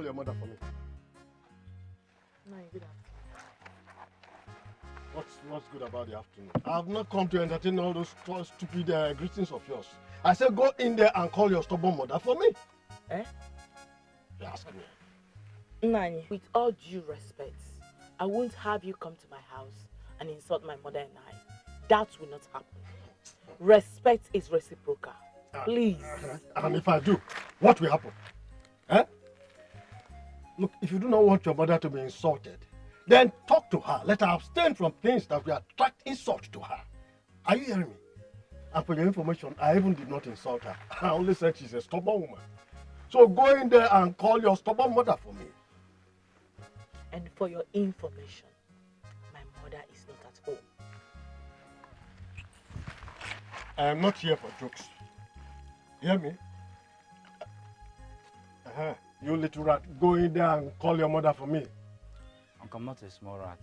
call your mother for me. No, good afternoon. What's good about the afternoon? I have not come to entertain all those stupid greetings of yours. I said go in there and call your stubborn mother for me. Eh? You ask me. Nani, with all due respect, I won't have you come to my house and insult my mother and I. That will not happen. Respect is reciprocal. Please. And if I do, what will happen? Eh? Look, if you do not want your mother to be insulted, then talk to her. Let her abstain from things that will attract insult to her. Are you hearing me? And for your information, I even did not insult her. I only said she's a stubborn woman. So go in there and call your stubborn mother for me. And for your information, my mother is not at home. I am not here for jokes. Hear me? You little rat, go in there and call your mother for me. Uncle, I'm not a small rat.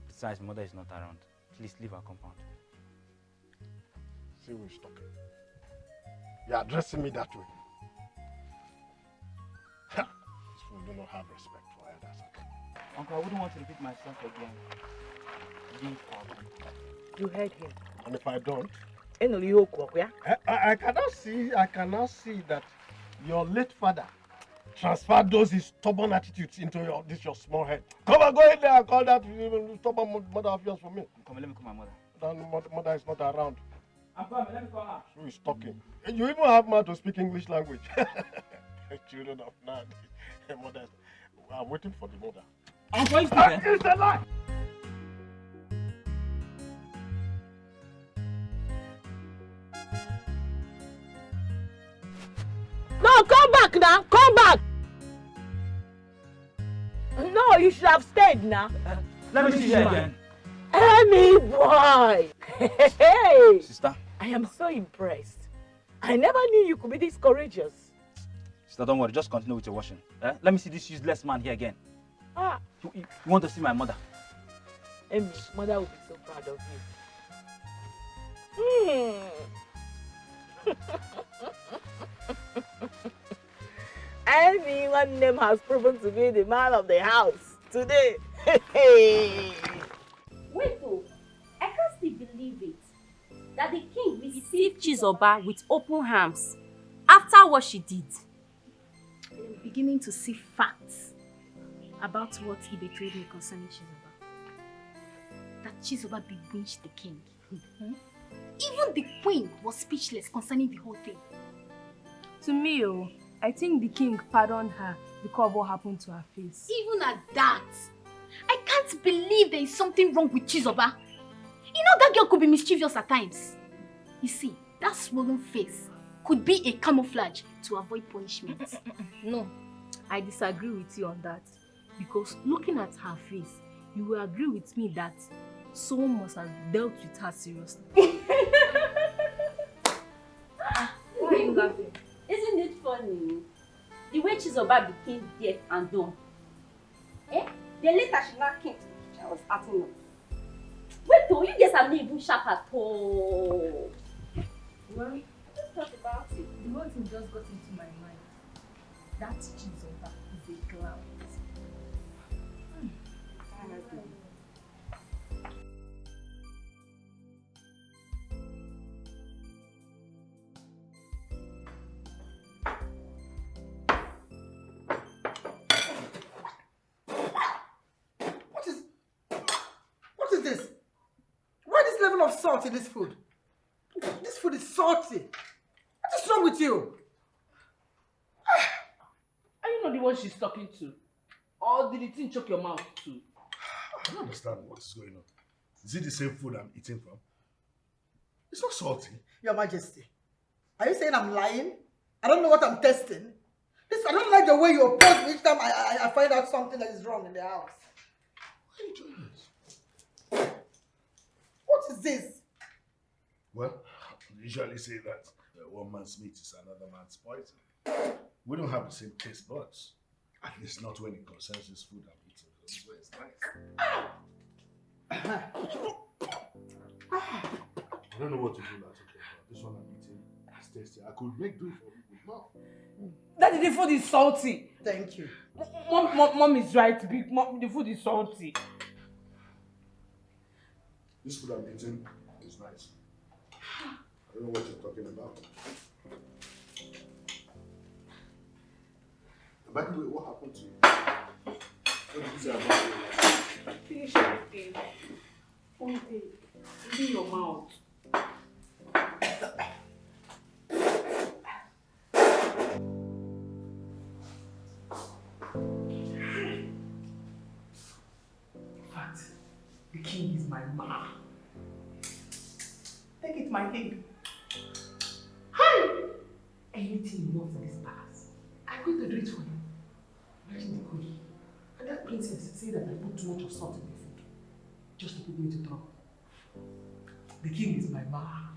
Besides, mother is not around. Please leave our compound. See who is talking. You're addressing me that way. This fool do not have respect for elders. Uncle, I wouldn't want to repeat myself again. Leave our compound. You heard him. And if I don't, I I cannot see that your late father transferred those his stubborn attitudes into your small head. Come on, go in there and call that stubborn mother of yours for me. Come on, let me call my mother. That mother is not around. I'm coming, let me call her. Who is talking? You even have mouth to speak English language. Children of man. Mother. I'm waiting for the mother. Uncle, is there? It's a lie! No, come back now! Come back! No, you should have stayed now. Let me see you again. Amy boy! Hey! Sister. I am so impressed. I never knew you could be this courageous. Sister, don't worry. Just continue with your washing. Let me see this useless man here again. Ah. You want to see my mother? Amy, mother will be so proud of you. Amy, one name has proven to be the man of the house today. Wait, oh, I can't still believe it. That the king received Chizoba with open arms after what she did. I'm beginning to see facts about what he betrayed me concerning Chizoba. That Chizoba bewitched the king. Even the queen was speechless concerning the whole thing. To me, I think the king pardoned her because of what happened to her face. Even at that, I can't believe there is something wrong with Chizoba. You know that girl could be mischievous at times. You see, that swollen face could be a camouflage to avoid punishment. No, I disagree with you on that. Because looking at her face, you will agree with me that someone must have dealt with her seriously. Why are you laughing? Isn't it funny? The way Chizoba became deaf and dumb. Then later she now came to the kitchen and was acting up. Wait, though, you guys are not even sharp at all. Well, Just talk about it. the one thing just got into my mind. That Chizoba is a clown. What is this? Why this level of salt in this food? This food is salty. What is wrong with you? Are you not the one she's talking to? Or did the thing choke your mouth too? I don't understand what is going on. Is it the same food I'm eating from? It's not salty. Your Majesty, are you saying I'm lying? I don't know what I'm testing. Listen, I don't like the way you oppose me each time I find out something that is wrong in the house. Why are you doing this? What is this? Well, we usually say that one man's meat is another man's poison. We don't have the same taste buds. At least not when it concerns this food I'm eating. That's where it's nice. I don't know what to do now. Okay, but this one I'm eating is tasty. I could make do for with more. Daddy, the food is salty. Thank you. Mom is right, big. Mom, the food is salty. This food I'm eating is nice. I don't know what you're talking about. By the way, what happened to you? What did you say about it? Finish everything. One thing. In your mouth. But the king is my man. Take it, my king. Hi! Anything you want in this palace, I'm going to do it for you. Imagine the cookie. And that princess said that I put too much of salt in the food. Just to put me into trouble. The king is my man.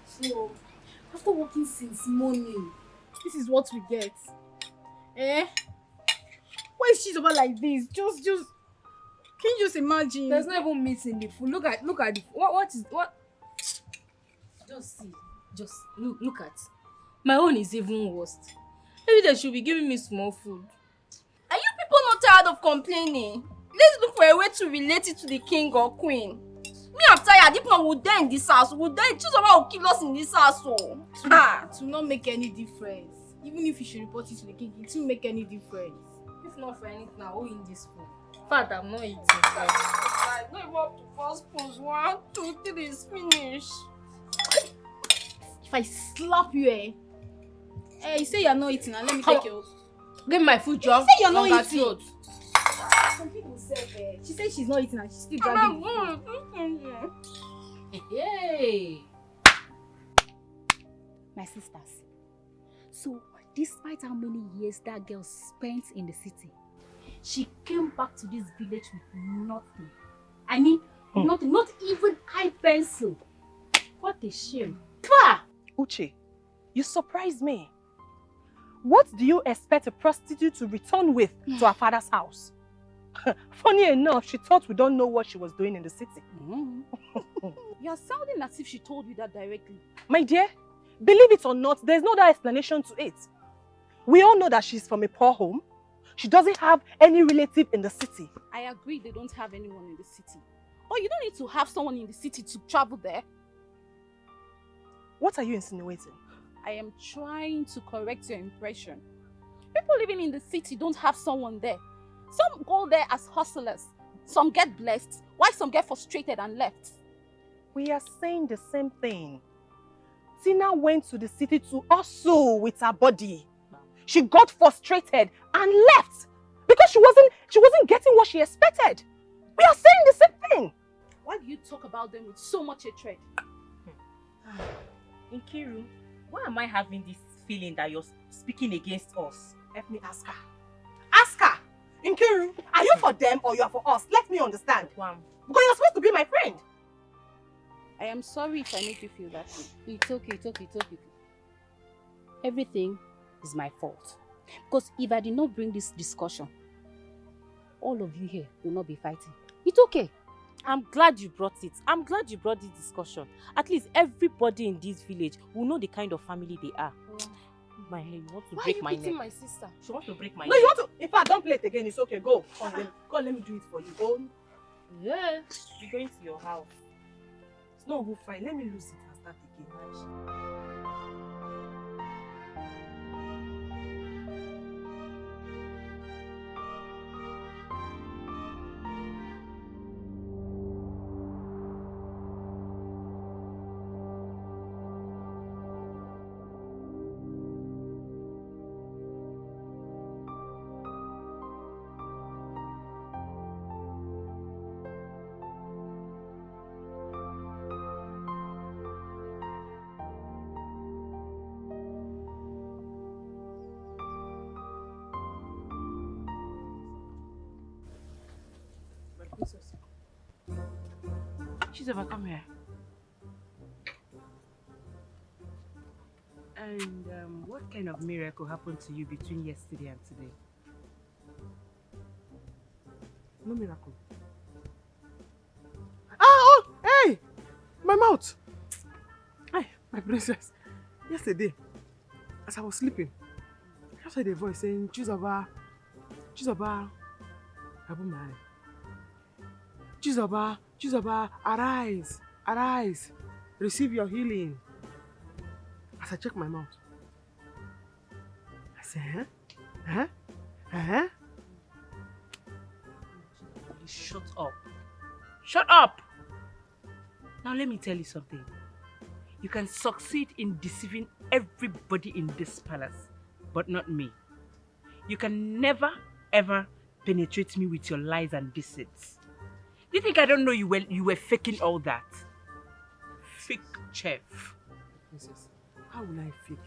So, after working since morning, this is what we get. Eh? Why is she about like this? Just, can you just imagine? There's not even meat in the food. Look at the what? Just see. Just look at. My own is even worse. Maybe they should be giving me small food. Are you people not tired of complaining? Let's look for a way to relate it to the king or queen. Me, I'm tired. If not, we'll die in this house. We'll die. Chizzy will kill us in this house. So. It will not make any difference. Even if you should report it to the king, it won't make any difference. If not for anything, I'll eat this food. In fact, I'm not eating. I go even up to 4 spoons. 1, 2, 3 is finished. If I slap you, you say you're not eating, and let me take your... Give me my food, John. You say you're not eating. Some people say, she said she's not eating and she's still dragging the food. Hey! My sisters, so despite how many years that girl spent in the city, she came back to this village with nothing. I mean, nothing, not even eye pencil. What a shame. Pah! Uche, you surprised me. What do you expect a prostitute to return with to her father's house? Funny enough, she thought we don't know what she was doing in the city. You're sounding as if she told you that directly. My dear, believe it or not, there's no other explanation to it. We all know that she's from a poor home. She doesn't have any relative in the city. I agree they don't have anyone in the city. But you don't need to have someone in the city to travel there. What are you insinuating? I am trying to correct your impression. People living in the city don't have someone there. Some go there as hustlers. Some get blessed, while some get frustrated and left. We are saying the same thing. Tina went to the city to hustle with her body. She got frustrated and left because she wasn't getting what she expected. We are saying the same thing. Why do you talk about them with so much hatred? Nkiru, why am I having this feeling that you're speaking against us? Let me ask her. Ask her! Nkiru, are you for them or you are for us? Let me understand. Because you're supposed to be my friend. I am sorry if I make you feel that way. It's okay. Everything is my fault. Because if I did not bring this discussion, all of you here will not be fighting. It's okay. I'm glad you brought it. I'm glad you brought this discussion. At least everybody in this village will know the kind of family they are. My hair, you want to break my neck. Why are you beating my sister? She wants to break my neck. No, you want to... In fact, don't play it again. It's okay. Go. Come, let me do it for you. Go. Yeah. You're going to your house. It's not good fine. Let me lose it and start again. Chizzy, come here. And what kind of miracle happened to you between yesterday and today? No miracle. Oh, hey! My mouth! Hey, my princess. Yesterday, as I was sleeping, I just heard a voice saying, Chizoba, open my eye. Chizoba, arise, receive your healing. As I check my mouth, I said, huh? Shut up. Shut up! Now let me tell you something. You can succeed in deceiving everybody in this palace, but not me. You can never, ever penetrate me with your lies and deceits. Do you think I don't know you were faking all that? Fake chef. Princess, how will I fake?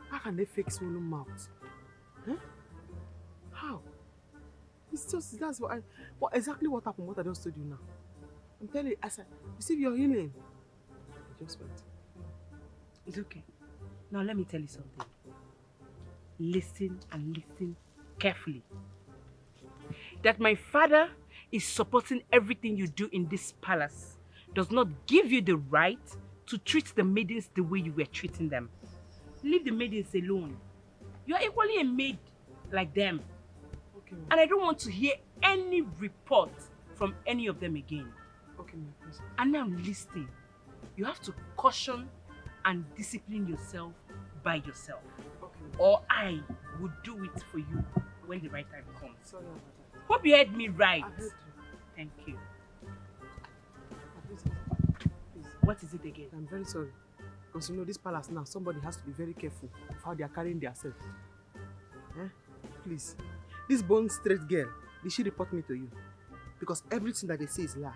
How can they fake swollen mouth? Huh? How? It's just, that's exactly what happened, what I just told you now. I'm telling you, I said, receive your healing. I just went. It's okay. Now let me tell you something. Listen and listen carefully. That my father is supporting everything you do in this palace does not give you the right to treat the maidens the way you were treating them. Leave the maidens alone. You are equally a maid like them. Okay, and I don't want to hear any report from any of them again. Okay, my princess. And now listen. You have to caution and discipline yourself by yourself. Okay. Or I will do it for you when the right time comes. Sorry about that. Hope you heard me right. I heard you. Thank you. Princess, please. What is it again? I'm very sorry. Because you know, this palace now, somebody has to be very careful of how they are carrying themselves. Please. This bone straight girl, did she report me to you? Because everything that they say is lie.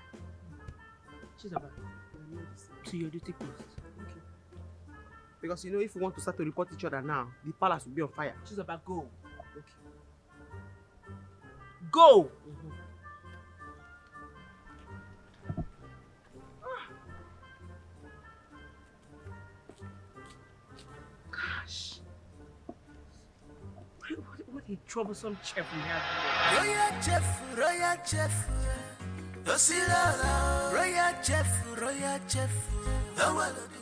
She's about to your duty post. Okay. Because you know, if we want to start to report each other now, the palace will be on fire. She's about go. Okay. Go! Gosh. What a troublesome chef we have here. Royal chef. Royal chef.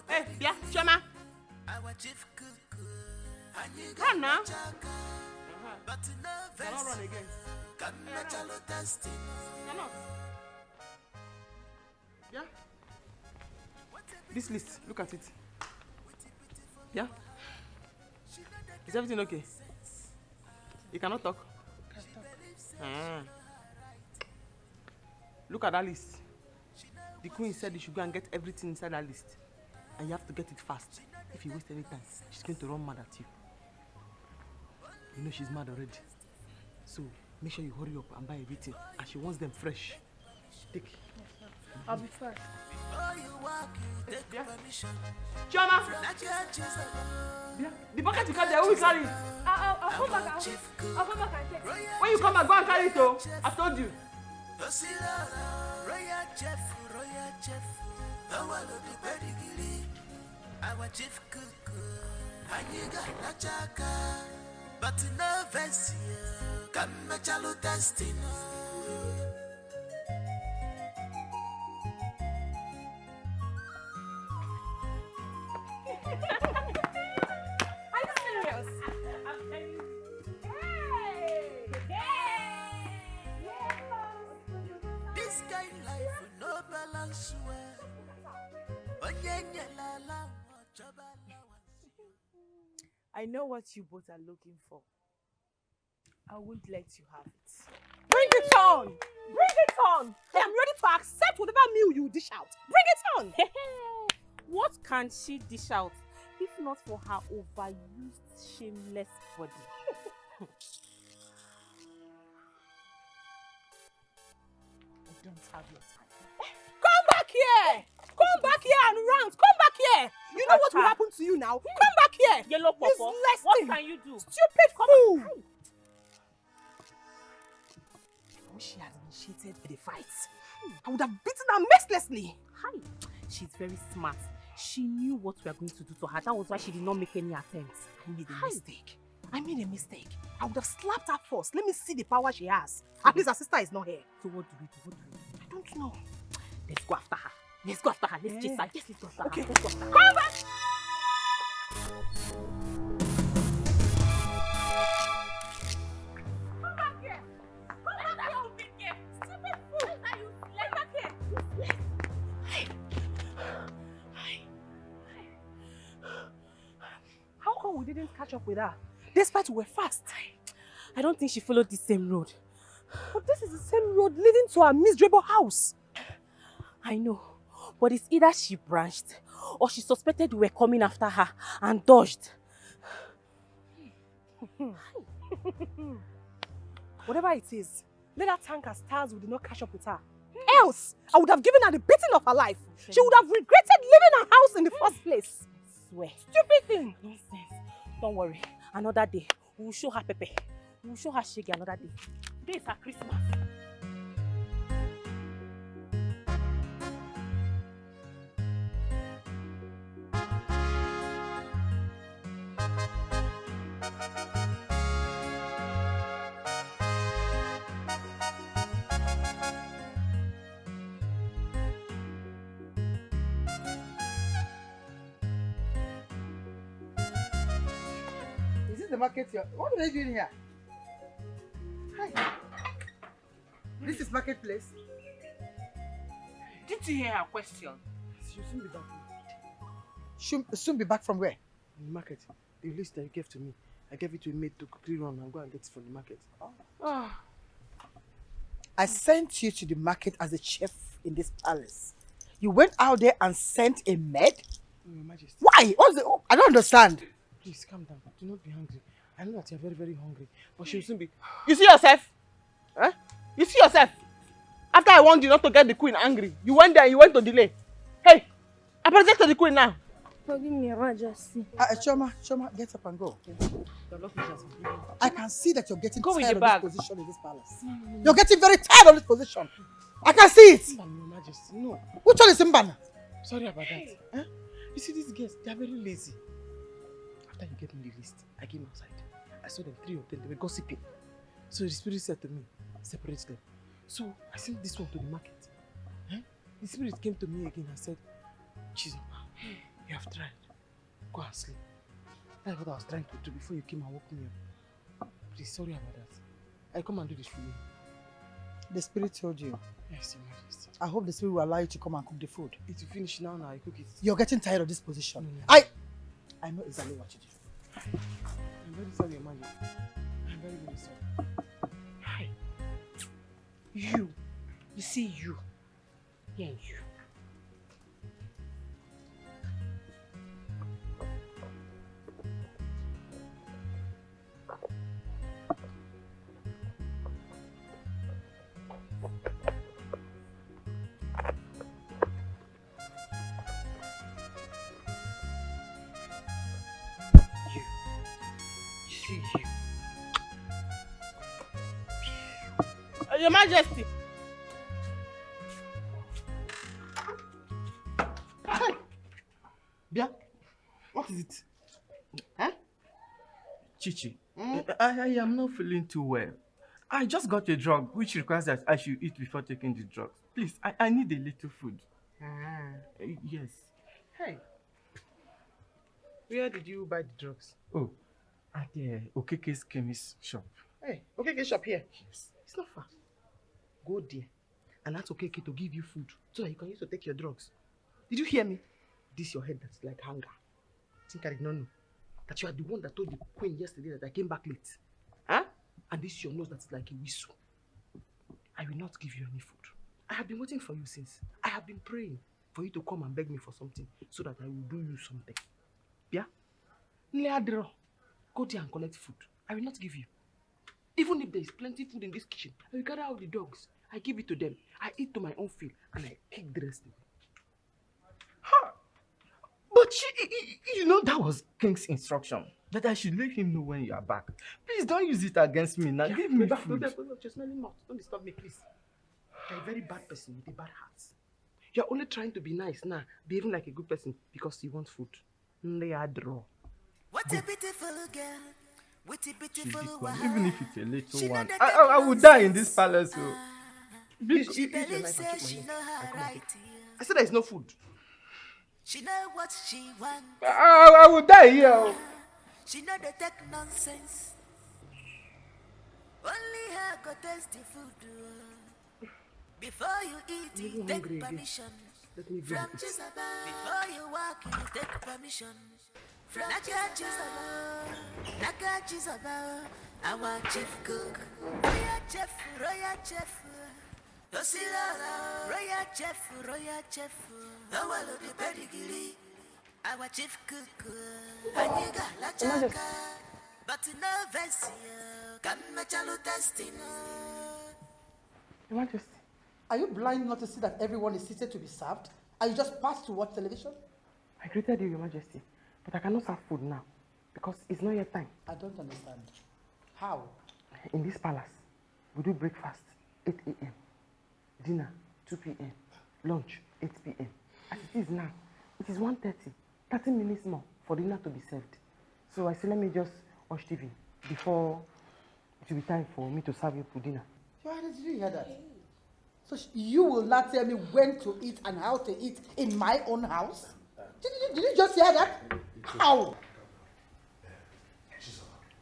Hey, yeah, Chama. Come now. Cannot run again. Cannot. Yeah? This list, look at it. Yeah? Is everything okay? You cannot talk? Look at that list. The queen said you should go and get everything inside that list. And you have to get it fast. If you waste any time, she's going to run mad at you. You know she's mad already. So make sure you hurry up and buy everything. And she wants them fresh. Take. I'll be first. Yeah. Chioma! Yeah. The bucket you carry there, who will carry it? I'll come back. I'll come back and take. When you come back, go and carry it, oh. I told you. Royal chef. Our chief cook, Aniga Nachaka, but no vest here, come Machalo testing. Are you serious? I'm telling you. This kind of life no balance well. I know what you both are looking for. I won't let you have it. Bring it on! Bring it on! I am ready to accept whatever meal you dish out. Bring it on! What can she dish out if not for her overused, shameless body? I don't have your time. Come back here! Come back here and rant! Come back here! You know what will happen to you now? Come back here! Yellow Popo, what can you do? Stupid fool! I wish she had initiated the fight. I would have beaten her mercilessly. Hi. She's very smart. She knew what we are going to do to her. That was why she did not make any attempts. I made a mistake. I would have slapped her first. Let me see the power she has. At least her sister is not here. So what do we do? I don't know. Let's go after her. Let's chase her. Yes, let's go after her. Okay. Let's go after her. Come back! didn't catch up with her, despite we were fast. I don't think she followed the same road. But this is the same road leading to our miserable house. I know, but it's either she branched or she suspected we were coming after her and dodged. Whatever it is, let her thank her stars we did not catch up with her. Else, I would have given her the beating of her life. She would have regretted leaving her house in the first place. I swear. Stupid thing. Nonsense. Don't worry. Another day, we will show her Pepe. We will show her Shaggy another day. Today is her Christmas. The market here. What are they doing here? Hi. This is marketplace. Did you hear her question? She'll soon be back. Soon be back from where? From the market. The list that you gave to me, I gave it to a maid to quickly run and go and get it from the market. I sent you to the market as a chef in this palace. You went out there and sent a maid? Your Majesty. Why? I don't understand. Please calm down. Do not be hungry. I know that you're very, very hungry, but she'll soon be. You see yourself? Huh? You see yourself? After I warned you not to get the queen angry, you went there and you went to delay. Hey, apologize to the queen now. Forgive me, Your Majesty. Choma, get up and go. I can see that you're getting tired of this position in this palace. You're getting very tired of this position. I can see it. Your Majesty, no. Which one is Mbana? Sorry about that. Huh? You see these girls, they are very lazy. After you gave me the list, I came outside. I saw them, 3 of them, they were gossiping. So the spirit said to me, separate them. So I sent this one to the market. Huh? The spirit came to me again and said, Chizzy, you have tried. Go and sleep. That's what I was trying to do before you came and woke me up. Please, sorry about that. I come and do this for you. The spirit told you? Yes, Your Majesty. I hope the spirit will allow you to come and cook the food. It will finish now, I cook it. You're getting tired of this position. I know exactly what you do. I'm very sorry, Your Majesty. I'm very, very sorry. Hi. You see you. Yeah, you. Your Majesty. Bia, what is it? Huh? Chichi, I am not feeling too well. I just got a drug which requires that I should eat before taking the drugs. Please, I need a little food. Yes. Hey. Where did you buy the drugs? Oh, at the Okeke's chemist shop. Hey, Okeke shop here? Yes. It's not far. Go there and ask Okeke to give you food so that you can use to take your drugs. Did you hear me? This your head that's like hunger. I think I did not know that you are the one that told the queen yesterday that I came back late. Huh? And this your nose that's like a whistle. I will not give you any food. I have been waiting for you since. I have been praying for you to come and beg me for something so that I will do you something. Yeah? Go there and collect food. I will not give you. Even if there is plenty food in this kitchen, I will gather out the dogs. I give it to them. I eat to my own fill and I kick the rest away. Huh. But you know that was King's instruction. That I should let him know when you are back. Please don't use it against me now. Give me food. Just smelling mouth. Don't disturb me, please. You're a very bad person with a bad heart. You're only trying to be nice now, behaving like a good person because you want food. What a beautiful girl. What a beautiful one. Even if it's a little one. I would die in this palace. She believes she know her right. I said there is no food. She know what she wants. I would die here. She know they take nonsense. Only her go taste the food. Before you eat, you take permission. From Chizzy. Before you walk, you take permission. Naka Chizzy, our chief cook. Royal chef. Yosila, royal chef. Our the pedigree, our chief cook. Aniga la chaka, but no vessia. Come machalo testing. Your Majesty. Are you blind not to see that everyone is seated to be served? And you just passed to watch television? I greeted you, Your Majesty, but I cannot serve food now because it's not yet time. I don't understand. How? In this palace, we do breakfast 8 a.m., dinner 2 p.m., lunch 8 p.m. As it is now, it is 1:30, 30 minutes more for dinner to be served. So I said, let me just watch TV before it will be time for me to serve you for dinner. Your Highness, did you hear that? So you will not tell me when to eat and how to eat in my own house? Did you just hear that? How?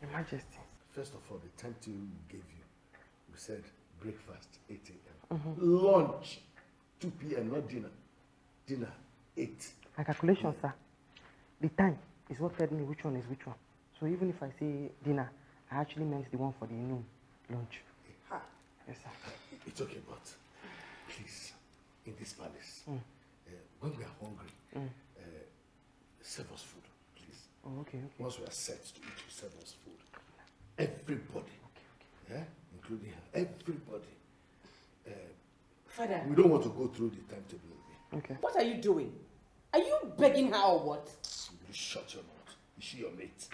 Your Majesty. First of all, the timetable we gave you, we said breakfast 8 a.m. Lunch 2 p.m., not dinner. Dinner 8. My calculation, sir. The time is what tells me which one is which one. So even if I say dinner, I actually meant the one for the noon lunch. Yes, sir. It's okay, but please, in this palace, when we are hungry, serve us food, please. Oh, okay. Once we are set to eat, you serve us food. Everybody, yeah, including her, everybody. Father. We don't want to go through the timetable again. Okay. What are you doing? Are you begging her or what? You shut your mouth. Is she your mate?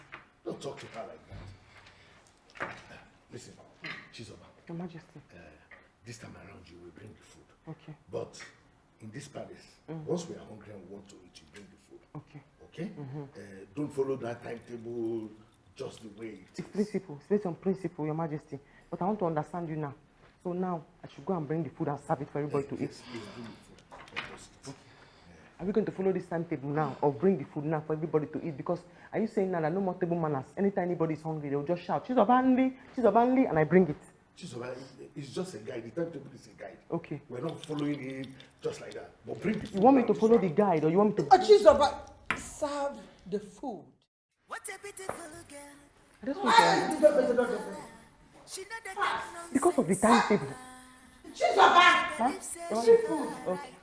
Don't talk to her like that. Listen, Chizzy. Your Majesty. This time around, you will bring the food. Okay. But in this palace, once we are hungry and want to eat, you bring the food. Okay. Okay? Don't follow that timetable just the way it is. It's principle. It's based on principle, Your Majesty. But I want to understand you now. So now, I should go and bring the food and serve it for everybody to eat. Yes, please bring the food. Let us eat. Are we going to follow this timetable now or bring the food now for everybody to eat? Because are you saying now that no more table manners? Anytime anybody is hungry, they will just shout, Chizzy, and I bring it. Chizzy, it's just a guide. The timetable is a guide. Okay. We're not following it just like that. But bring the food. You want me to follow the guide or you want me to... Chizzy, serve the food. What a beautiful girl. Because of the timetable. Chizzy, seafood. Okay.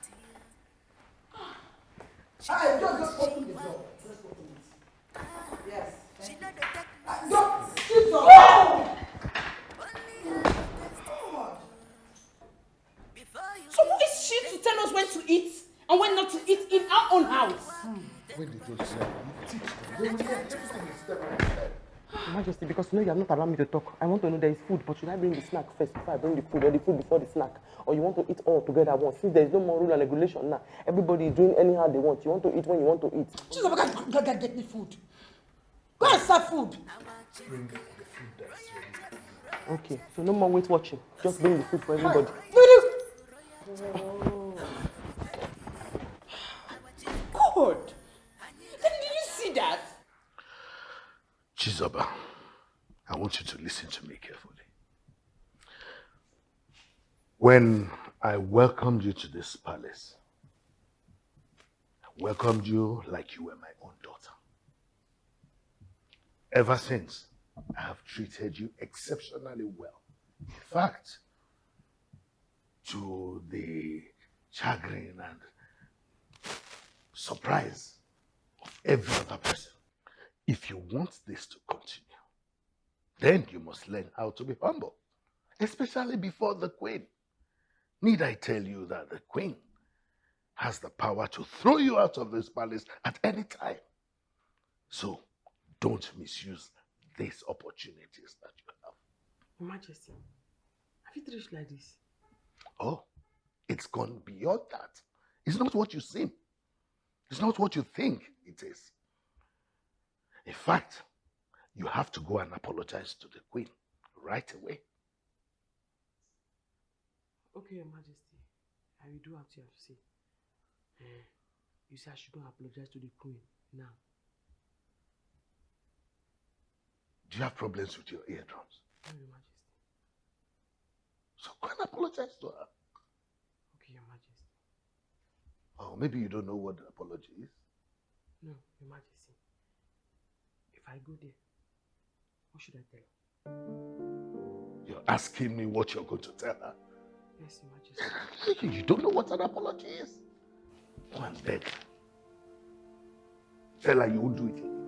Just open the door. Let's open it. Yes. Chizzy! So who is she to tell us when to eat and when not to eat in our own house? When they don't say, you teach them. They will learn. Everything is step by step. Your Majesty, because you know you have not allowed me to talk. I want to know there is food, but should I bring the snack first before I bring the food, or the food before the snack? Or you want to eat all together at once? Since there is no more rule and regulation now, everybody is doing anyhow they want. You want to eat when you want to eat. Chizzy, go get me food. Go and serve food. Bring the food that's ready. Okay, so no more wait watching. Just bring the food for everybody. God! Did you see that? Chizzy, I want you to listen to me carefully. When I welcomed you to this palace, I welcomed you like you were my own daughter. Ever since, I have treated you exceptionally well. In fact, to the chagrin and surprise of every other person. If you want this to continue, then you must learn how to be humble, especially before the queen. Need I tell you that the queen has the power to throw you out of this palace at any time? So don't misuse these opportunities that you have. Your Majesty, have you reached like this? Oh, it's gone beyond that. It's not what you seem. It's not what you think it is. In fact, you have to go and apologize to the queen right away. Okay, Your Majesty. I will do what you have to say. You say I should go and apologize to the queen now. Do you have problems with your eardrums? No, Your Majesty. So go and apologize to her. Okay, Your Majesty. Oh, maybe you don't know what the apology is. No, Your Majesty. I go there, what should I tell her? You're asking me what you're going to tell her? Yes, Your Majesty. You don't know what an apology is? Go and beg her. Tell her you won't do it again.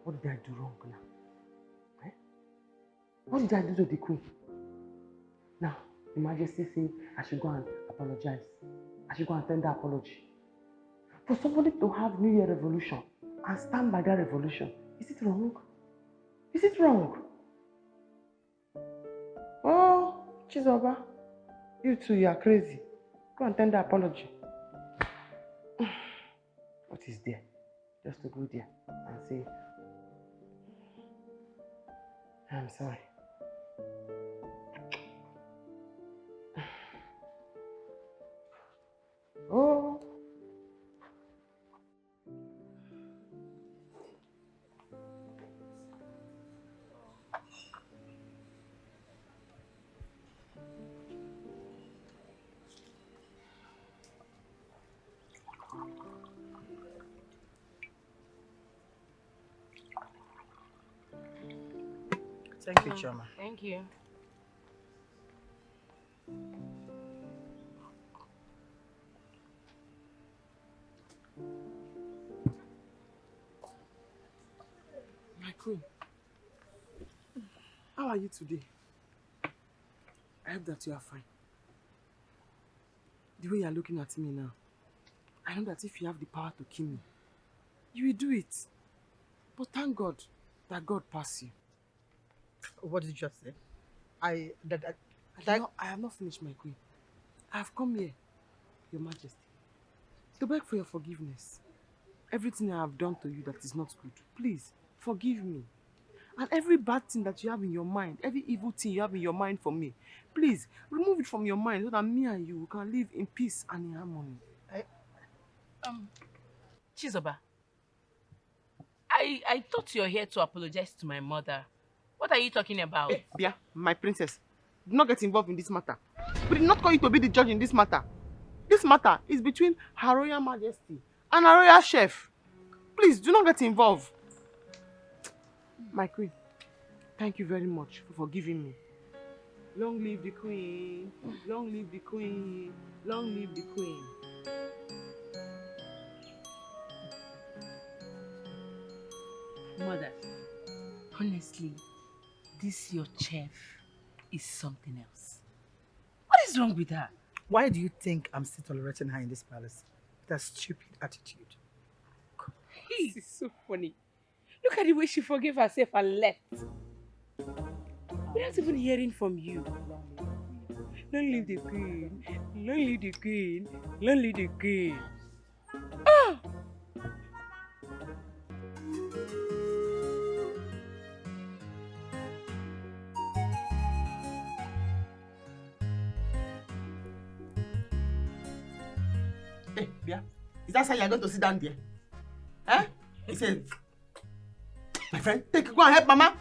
What did I do wrong now? Eh? What did I do to the queen? Now, Your Majesty said I should go and apologize. I should go and tender apology. For somebody to have New Year revolution and stand by that revolution, is it wrong? Is it wrong? Oh, Chizoba, you two, you are crazy. Go and tender apology. What is there? Just to go there and say, I'm sorry. Oh. Thank you, Choma. Thank you. My queen, how are you today? I hope that you are fine. The way you are looking at me now, I know that if you have the power to kill me, you will do it. But thank God that God passed you. What did you just say? I have not finished, my queen. I have come here, Your Majesty, to beg for your forgiveness. Everything I have done to you that is not good, please, forgive me. And every bad thing that you have in your mind, every evil thing you have in your mind for me, please, remove it from your mind so that me and you can live in peace and in harmony. Chizoba, I thought you're here to apologize to my mother. What are you talking about? Hey, Bia, my princess, do not get involved in this matter. We did not call you to be the judge in this matter. This matter is between Her Royal Majesty and Her Royal Chef. Please, do not get involved. My queen, thank you very much for forgiving me. Long live the queen, long live the queen, long live the queen. Mother, honestly, this your chef is something else. What is wrong with her? Why do you think I'm still tolerating her in this palace? That stupid attitude. This is so funny. Look at the way she forgave herself and left. Without even hearing from you. Long live the queen, long live the queen, long live the queen. Ah! Hey, Bia, is that how you're going to sit down there? Eh? He said, my friend, go and help Mama.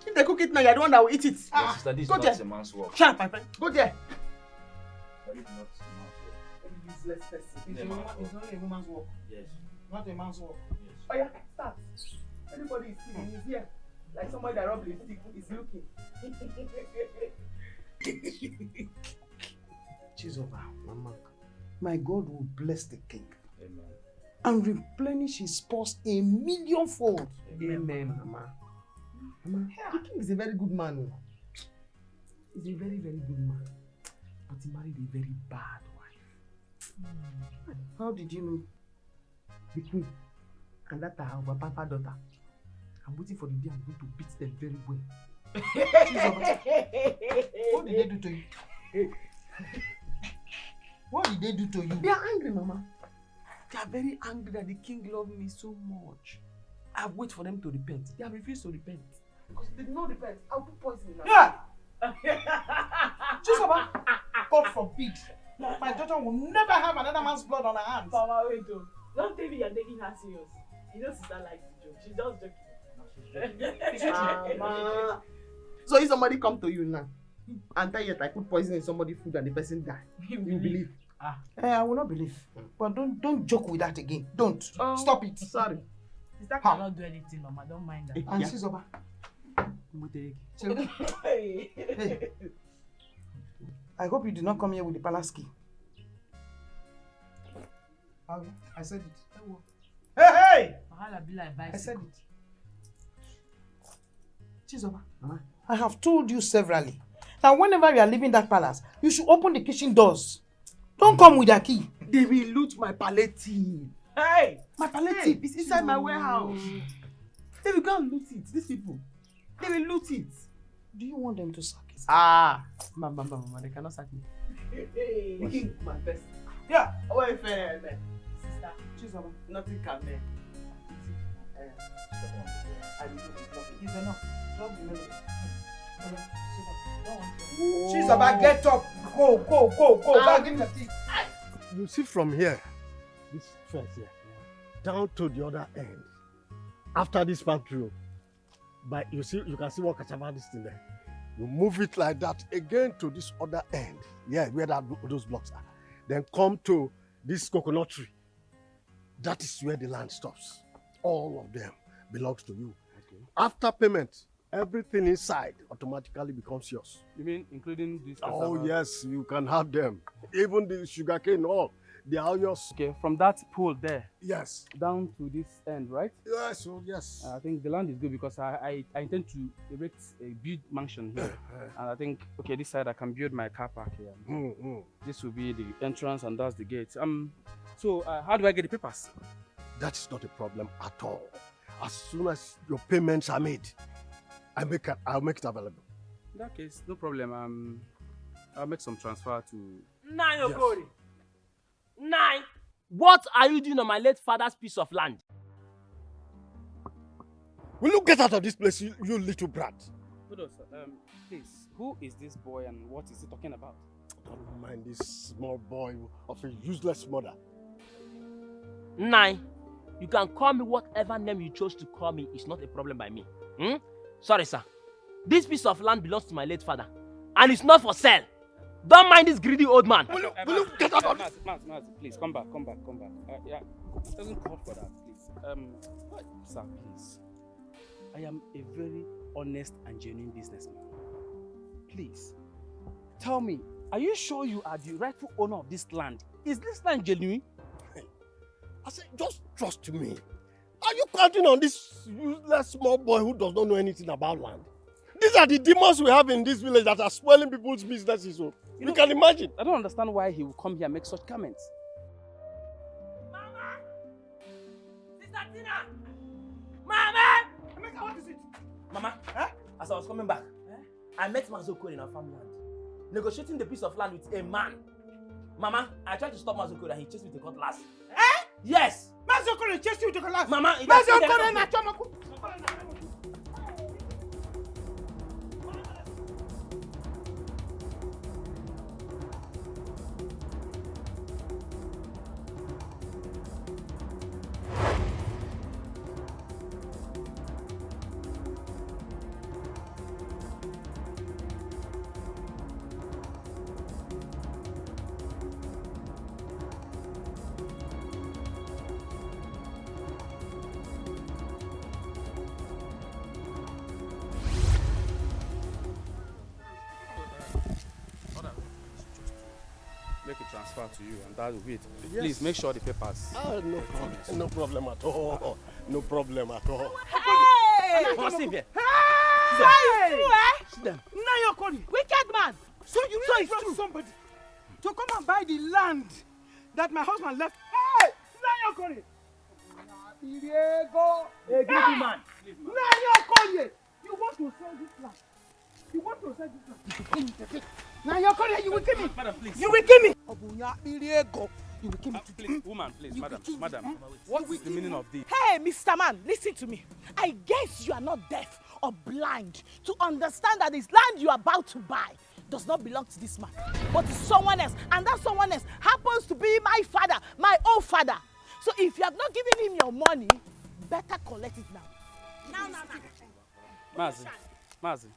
If they cook it now, you're the one that will eat it. Yes, sister, this is not a man's work. Shut up, my friend. Go there. This is not a man's work. Useless person. It's only a woman's work. Yes. Not a man's work. Yes. Oh yeah, start. Everybody is sitting. He's here. Like somebody that rubbed his stick is looking. Chizoba, Mama, my God will bless the king. Amen. And replenish his purse 1,000,000-fold. Amen, Mama. Mama, the king is a very good man. He's a very, very good man. But he married a very bad wife. How did you know? The queen and that our papa daughter. I'm waiting for the day I'm going to beat them very well. What did they do to you? What did they do to you? They are angry, Mama. They are very angry that the king loved me so much. I have waited for them to repent. They have refused to repent. Because they did not repent. I'll put poison in them. Yeah! Chizoba, God forbid. My daughter will never have another man's blood on her hands. Mama, wait, don't tell me you're taking her serious. You know sister likes to joke. She's just joking. Mama. So if somebody come to you now and tell you that I put poison in somebody's food and the person die, you believe? I will not believe. But don't joke with that again. Don't. Stop it. Sorry. Sister cannot do anything, Mama. Don't mind that. And Chizoba. Hey. I hope you did not come here with the palace key. I said it. Hey! I said it. Chizoba, I have told you severally that whenever you are leaving that palace, you should open the kitchen doors. Don't come with a key. They will loot my palliative. Hey! My palliative is inside my warehouse. They will go and loot it. These people. They will loot it. Do you want them to sack it? Mama, they cannot sack me. Hey. My best. Yeah. Wait, fair, man. Sister, Chizoba. Nothing can man. It's enough. Drop the melody. Chizoba, get up. Go. Give me the key. You see from here, this fence here, down to the other end. After this part through, but you can see what cassava is in there. You move it like that again to this other end. Yeah, where those blocks are. Then come to this coconut tree. That is where the land stops. All of them belongs to you. Okay. After payment, everything inside automatically becomes yours. You mean including this cassava? Oh yes, you can have them. Even the sugarcane, all. They are yours. Okay, from that pool there. Yes. Down to this end, right? Yes, oh yes. I think the land is good because I intend to erect a big mansion here. And I think, okay, this side I can build my car park here. This will be the entrance and that's the gate. So how do I get the papers? That is not a problem at all. As soon as your payments are made, I'll make it available. In that case, no problem. I'll make some transfer to... Nayokori. Nine. What are you doing on my late father's piece of land? Will you get out of this place, you little brat? Hold on, sir. Please, who is this boy and what is he talking about? Don't mind this small boy of a useless mother. Nine. You can call me whatever name you chose to call me. It's not a problem by me. Sorry, sir. This piece of land belongs to my late father. And it's not for sale. Don't mind this greedy old man. Will you get out of this? Master, please, come back. Yeah, it doesn't call for that, please. Sir, please. I am a very honest and genuine businessman. Please, tell me, are you sure you are the rightful owner of this land? Is this land genuine? I said, just trust me. Are you counting on this useless small boy who does not know anything about land? These are the demons we have in this village that are spoiling people's businesses. So you can imagine. I don't understand why he will come here and make such comments. Mama! Sister Tina! Mama! Emeka, what is it? Mama, as I was coming back, I met Mazoko in our farmland, negotiating the piece of land with a man. Mama, I tried to stop Mazoko and he chased me with a cutlass. Yes! Mazoko chased you with a cutlass? Mama, Mazoko Make a transfer to you and that will be it. Yes. Please make sure the papers. No problem at all. No problem at all. Hey! Come on, here. Hey! Sit down. Nayokori, wicked man. So you really brought somebody to come and buy the land that my husband left. Hey! Nayokori! Diego! A greedy man. Nayokori! You want to sell this land? You want to sell this land? Nayokori, you will kill me. Madam, please. You will kill me. Obunya Diego. You will kill me today. Please, woman, please, madam. What is the meaning of this? Hey, Mr. Man, listen to me. I guess you are not deaf or blind to understand that this land you are about to buy does not belong to this man, but to someone else. And that someone else happens to be my father, my own father. So if you have not given him your money, better collect it now. Now. Mazi,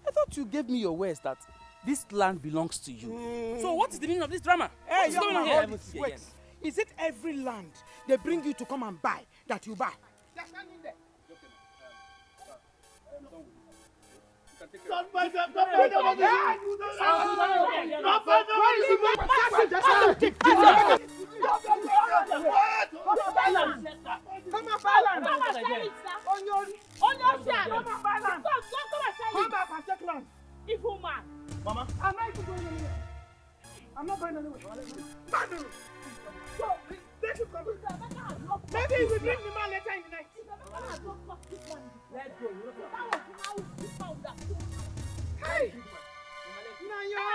I thought you gave me your words that this land belongs to you. So what is the meaning of this drama? Hey, What's going on here? wait. Is it every land they bring you to come and buy that you buy? They're standing there. Mama. I'm not going anywhere. I'm not going anywhere. So, they should come. Maybe we will bring the man later in the night. Let's go. Hey! Nayo!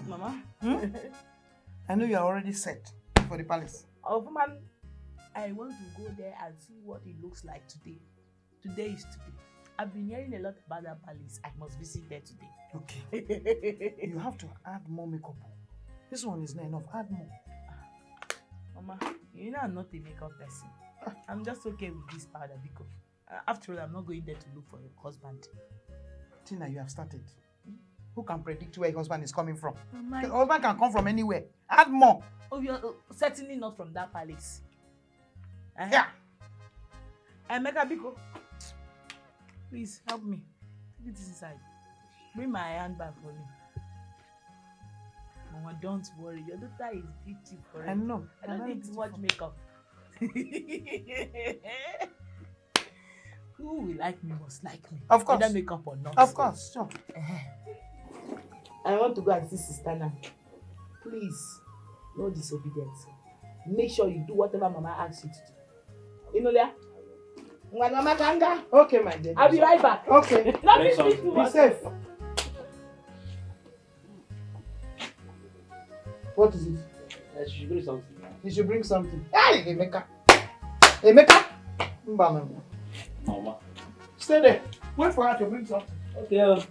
Mama, I know you are already set for the palace. Oh, man, I want to go there and see what it looks like today. Today is today. I've been hearing a lot about that palace. I must visit there today. Okay. You have to add more makeup. This one is not enough. Add more. Mama, you know I'm not a makeup person. I'm just okay with this powder because after all, I'm not going there to look for a husband. Tina, you have started. Who can predict where your husband is coming from? Mama, Your husband can come from anywhere. Add more. Oh, you're certainly not from that palace. Yeah. Emeka Biko, please help me. Take it inside. Bring my handbag for me. Mama, don't worry. Your daughter is beautiful. I know. I don't need too much makeup. Who will like me must like me. Of course. Whether makeup or not. Of course. Sure. I want to go and see Sister now. Please, no disobedience. Make sure you do whatever Mama asks you to do. You know that? Mama Kanga. Okay, my dear. I'll be right back. Okay. Be safe. What is it? She should bring something. You should bring something. Hey, Emeka. Emeka. Mama. Stay there. Wait for her to bring something. Okay. Oh,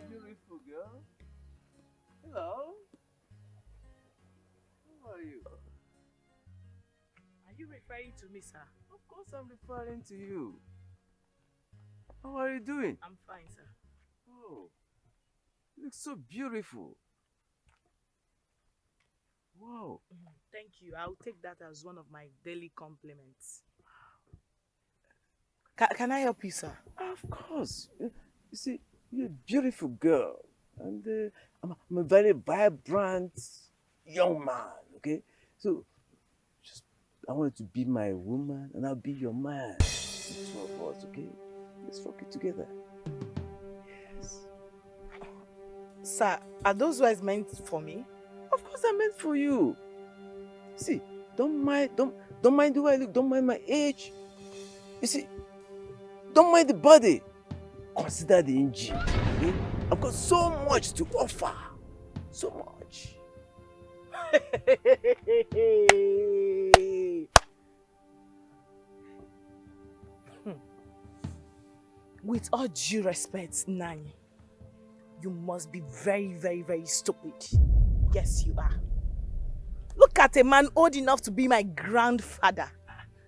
beautiful girl. Hello. How are you? Are you referring to me, sir? Of course I'm referring to you. How are you doing? I'm fine, sir. Oh, you look so beautiful. Wow. Thank you. I'll take that as one of my daily compliments. Can I help you, sir? Of course. You see, you're a beautiful girl. And I'm a very vibrant young man, okay? So, I want you to be my woman and I'll be your man. The two of us, okay? Let's rock it together. Yes. Sir, are those words meant for me? Of course they're meant for you. See, don't mind the way I look, don't mind my age. You see, don't mind the body. Consider the engine, okay? I've got so much to offer. So much. With all due respect, Nani, you must be very, very, very stupid. Yes, you are. Look at a man old enough to be my grandfather.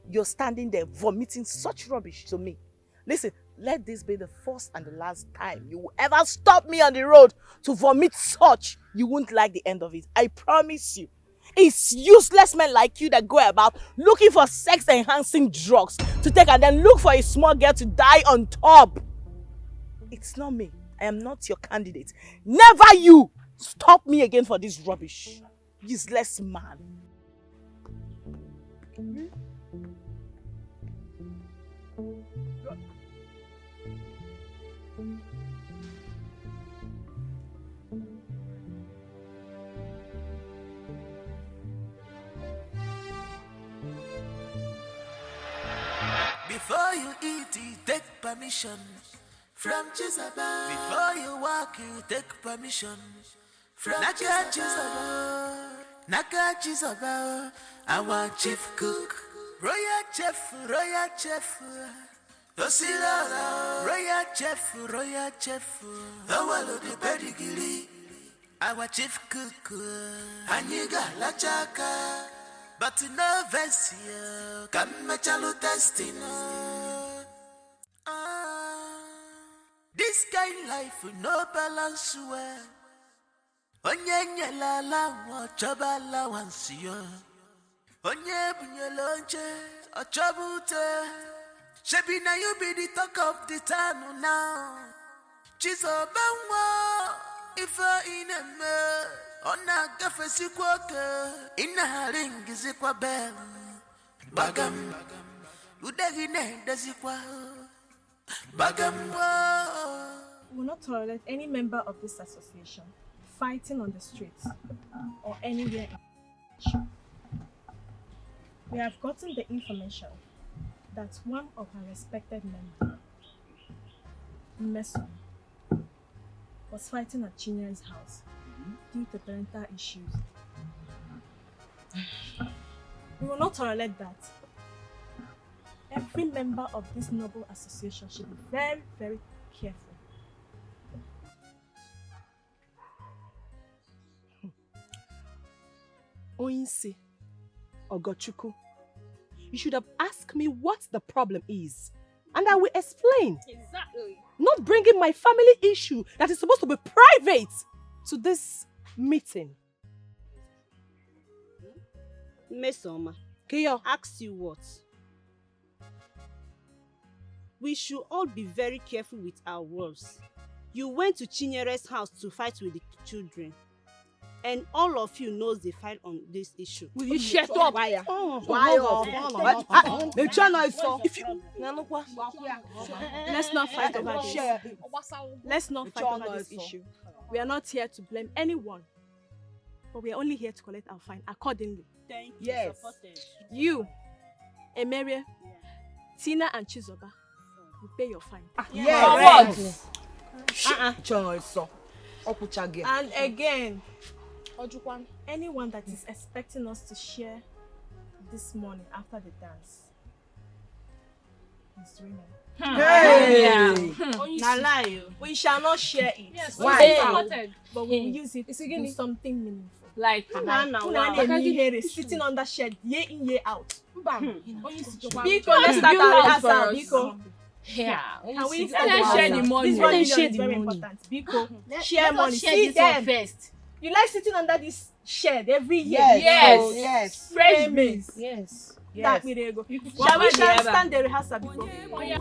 You're standing there vomiting such rubbish to me. Listen, let this be the first and the last time you will ever stop me on the road to vomit such. You won't like the end of it. I promise you. It's useless men like you that go about looking for sex-enhancing drugs to take and then look for a small girl to die on top. It's not me. I am not your candidate. Never you! Stop me again for this rubbish. Useless man. Before you eat, you take permission from Chizzy. Before you walk, you take permission from Chizzy. Our chief cook, royal chef, Tosila, royal chef, the wall of the pedigree. Our chief cook, Aniga Lachaka. But no version can match a testing. This kind life no balance well. Onye la wa chabala wansio. Onye bunyelonche a chabute. Shebi na you be the talk of the town now. Chizzy if I in a me. Ona gafesi kwake ina ringi zikwa bel bagam udegine dezikwa bagam. We will not tolerate any member of this association fighting on the streets or anywhere in. We have gotten the information that one of our respected members, Meso, was fighting at Chinyere's house due to parental issues. We will not tolerate that. Every member of this noble association should be very, very careful. Oinsi, Ogochuku, you should have asked me what the problem is, and I will explain. Exactly. Not bringing my family issue that is supposed to be private to this meeting. Mesoma, ask you what? We should all be very careful with our words. You went to Chinyere's house to fight with the children. And all of you knows they fight on this issue. Will you shut up? Why? Let's not fight over this. Let's not fight over this issue. We are not here to blame anyone, but we are only here to collect our fine accordingly. Thank you. Yes. You, Emerie, Tina and Chizoba will pay your fine. Yes. And again, anyone that is expecting us to share this morning after the dance is dreaming. We shall not share it. Yes, why? But we will use it to do something meaningful. Like sitting on that shed year in, year out. Biko, let's start our rehearsal. Biko. Yeah. Can we share the money? This 1 million is very important. Biko, share money. See them first. You like sitting under this shed every year? Yes. Fresh beans. Yes. That we go. Shall we stand the rehearsal before? Oh, yeah.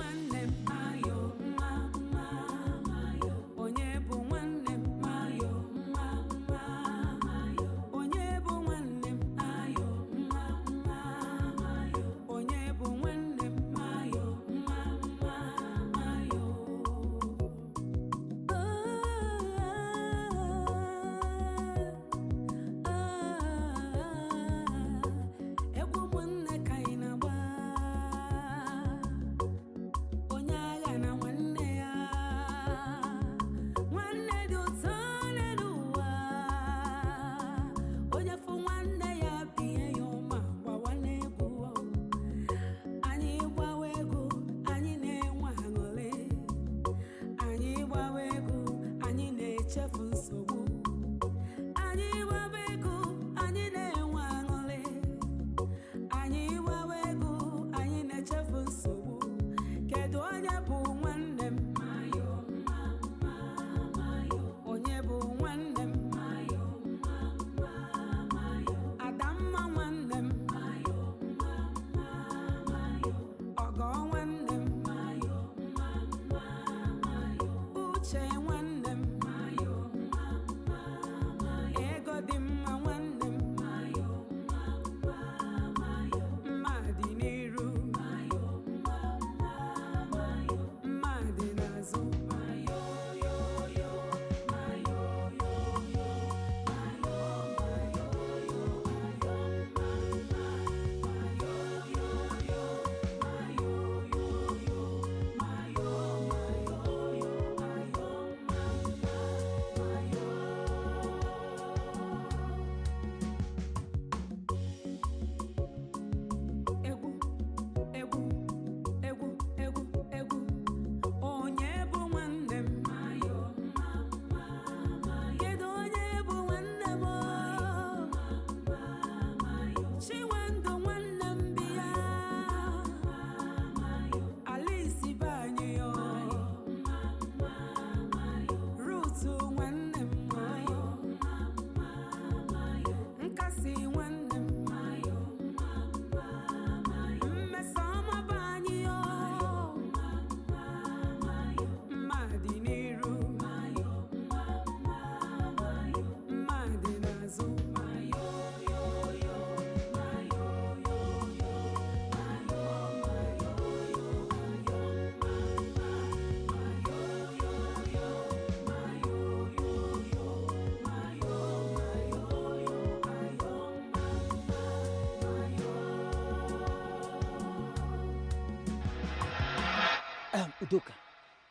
Udoka,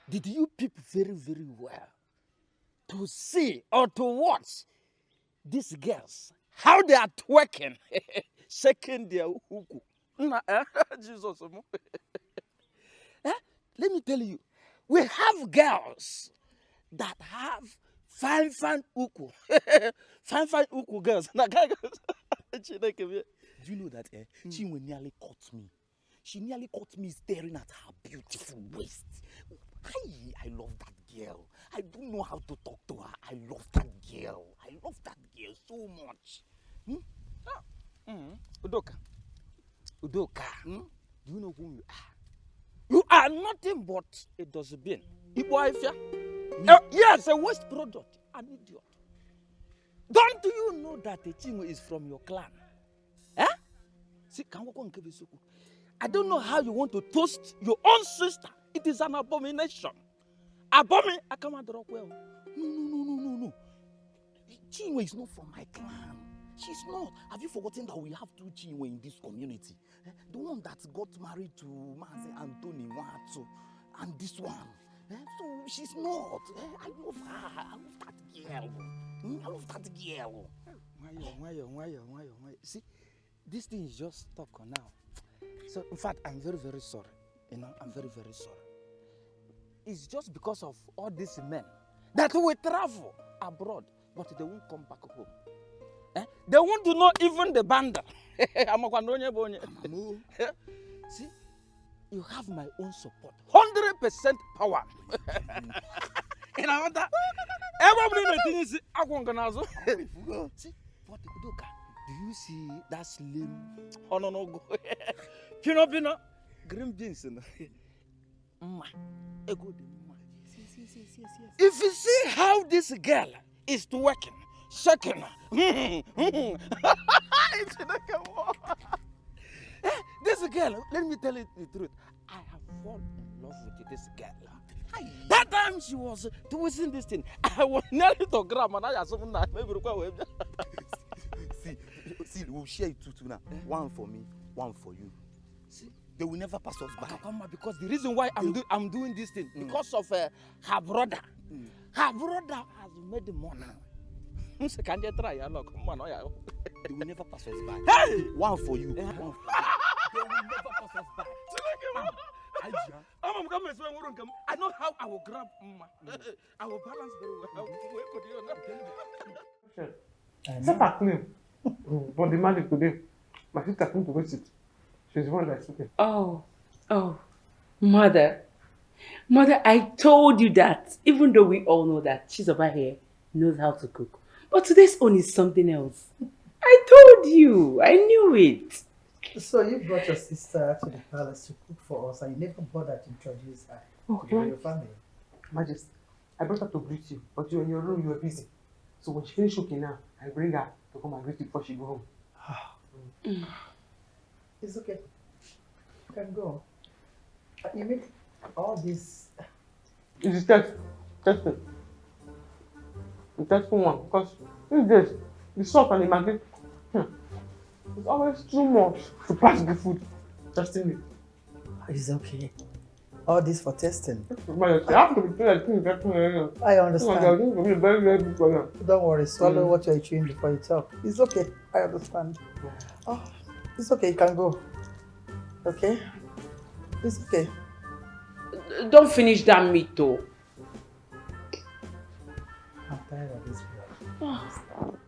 did you peep very, very well to see or to watch these girls, how they are twerking, shaking their huku? Jesus. Let me tell you, we have girls that have fine uku. fine uku girls. Do you know that she nearly caught me? She nearly caught me staring at her beautiful waist. I love that girl. I don't know how to talk to her. I love that girl. I love that girl so much. Udoka, do you know who you are? You are nothing but a dustbin. Yes, a waste product. An idiot. Don't you know that the Chingo is from your clan? See, I don't know how you want to toast your own sister. It is an abomination. Abomination? I can't drop well. No. Chinwe is not from my clan. She's not. Have you forgotten that we have two Chinwe in this community? The one that got married to Mazi Anthony Watu and this one. So she's not. I love her. I love that girl. I love that girl. Why? See, this thing is just stuck on now. So, in fact, I'm very, very sorry. I'm very, very sorry. It's just because of all these men that we travel abroad, but they won't come back home. They want to know even the banda. See, you have my own support. 100% power. And I want that. Everybody see, but Udoka, do you see that slim? Oh no, go. Pino, green beans. If you see how this girl is working, shaking, this girl, let me tell you the truth. I have fallen in love with this girl. That time she was twisting this thing, I was nearly to grab and I had something that maybe require. See, we'll share it two now. One for me, one for you. See, they will never pass us by. Because the reason why I'm doing this thing, because of her brother. Her brother has made the money. Can you try? They will never pass us by. Hey! One for you. One for you. They will never pass us by. I know how I will grab I will balance very well. Set her clean. But the magic today, my sister came to visit. She's the one that's okay. Oh, mother, I told you that. Even though we all know that she's over here knows how to cook, but today's own is something else. I told you. I knew it. So you brought your sister to the palace to cook for us, and you never bothered to introduce her to your family. Majesty, I brought her to greet you, but you were in your room, you were busy. So when she finished cooking now, I bring her to come and greet you before she go home. It's okay. You can go. You make all this. It's testing. The testing one, because these days, the salt and the maggi, it's always too much to pass the food. Testing it. It's okay. All this for testing. But you have to be clear. I understand. Very, very big for you. Don't worry, swallow what you're chewing before you talk. It's okay. I understand. Oh, it's okay. You can go. Okay? It's okay. Don't finish that meat though. I'm tired of this girl.